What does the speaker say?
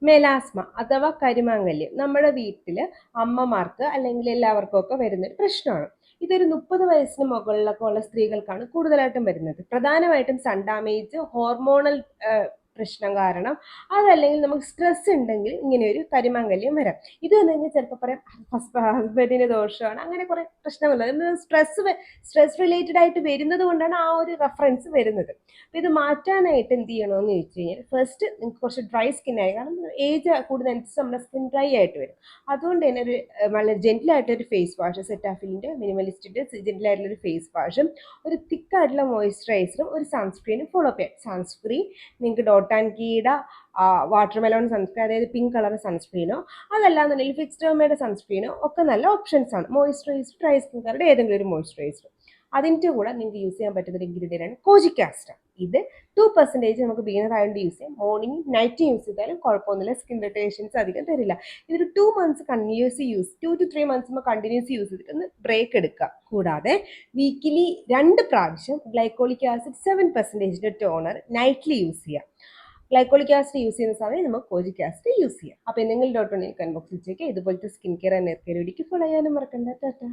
Melasma അഥവാ കരിമാങ്കല്യം നമ്മുടെ വീട്ടിൽ അമ്മമാർക്ക് അല്ലെങ്കിൽ എല്ലാവർക്കും ഒക്കെ വരുന്നൊരു പ്രശ്നമാണ്. ഇതൊരു 30 വയസ്സിന് മുകളിലൊക്കെ ഉള്ള സ്ത്രീകൾക്കാണ് കൂടുതലായിട്ടും വരുന്നത്. പ്രധാനമായിട്ടും സൺ ഡാമേജ്, ഹോർമോണൽ പ്രശ്നം കാരണം, അതല്ലെങ്കിൽ നമുക്ക് സ്ട്രെസ് ഉണ്ടെങ്കിൽ ഇങ്ങനെ ഒരു കരിമാങ്കല്യം വരാം. ഇത് വന്നു കഴിഞ്ഞാൽ ചിലപ്പോൾ പറയാം ഹസ്ബൻഡിന് ദോഷമാണ്, അങ്ങനെ കുറെ പ്രശ്നങ്ങളുണ്ട്. സ്ട്രെസ് റിലേറ്റഡ് ആയിട്ട് വരുന്നത് കൊണ്ടാണ് ആ ഒരു റെഫറൻസ് വരുന്നത്. അപ്പോൾ ഇത് മാറ്റാനായിട്ട് എന്ത് ചെയ്യണമെന്ന് ചോദിച്ചു കഴിഞ്ഞാൽ, ഫസ്റ്റ് നിങ്ങൾക്ക് കുറച്ച് ഡ്രൈ സ്കിൻ ആയി, കാരണം ഏജ് കൂടുന്നതനുസരിച്ച് നമ്മുടെ സ്കിൻ ഡ്രൈ ആയിട്ട് വരും. അതുകൊണ്ട് തന്നെ ഒരു വളരെ ജെന്റിലായിട്ടൊരു ഫേസ് വാഷ്, സെറ്റാഫിലിൻ്റെ മിനിമലിസ്റ്റിൻ്റെ ജെന്റിലായിട്ടുള്ളൊരു ഫേസ് വാഷും ഒരു തിക്കായിട്ടുള്ള മോയ്സ്ചറൈസറും ഒരു സൺസ്ക്രീനും ഫോളോ അപ്പ് ചെയ്യാം. സൺസ്ക്രീൻ നിങ്ങൾക്ക് ഡോട്ട് ആൻഡ് കീയുടെ വാട്ടർ മെലോൺ സൺസ്ക്രീൻ, അതായത് പിങ്ക് കളർ സൺസ്ക്രീനോ അതല്ലാന്നുണ്ടെങ്കിൽ ഫിക്സ്ഡർമയുടെ സൺസ്ക്രീനോ ഒക്കെ നല്ല ഓപ്ഷൻസ് ആണ്. മോയ്സ്ചറൈസർ, ഡ്രൈ സ്കിൻകാരുടെ ഏതെങ്കിലും ഒരു മോയ്സ്ചറൈസർ. അതിൻ്റെ കൂടെ നിങ്ങൾക്ക് യൂസ് ചെയ്യാൻ പറ്റുന്ന ഒരു ഇൻഗ്രീഡിയൻ്റ് ആണ് കോജിക് ആസ്റ്റർ. ഇത് 2% നമുക്ക് ബീനർ ആയതുകൊണ്ട് യൂസ് ചെയ്യാം. മോർണിംഗ് നൈറ്റ് യൂസ് ചെയ്താലും കുഴപ്പമൊന്നുമില്ല, സ്കിൻ ഇറിറ്റേഷൻസ് അധികം തരില്ല. ഇതൊരു 2 months continuous use, 2 to 3 months continuous use ചെയ്തിട്ട് ഒന്ന് ബ്രേക്ക് എടുക്കുക. കൂടാതെ വീക്കിലി 2 പ്രാവശ്യം glycolic acid 7% toner knightly use ചെയ്യാം. ഗ്ലൈക്കോളിക് ആസിഡ് യൂസ് ചെയ്യുന്ന സമയം നമുക്ക് കോജിക് ആസിഡ് യൂസ് ചെയ്യാം. അപ്പോൾ എന്തെങ്കിലും ഡൗട്ട് ഉണ്ടെങ്കിൽ കമന്റ് ബോക്സിൽ ചോദിക്കുക. ഇതുപോലത്തെ skin care and hair care വീഡിയോക്ക് ഫോളോ ചെയ്യാനും മറക്കണ്ട. ടാറ്റാ.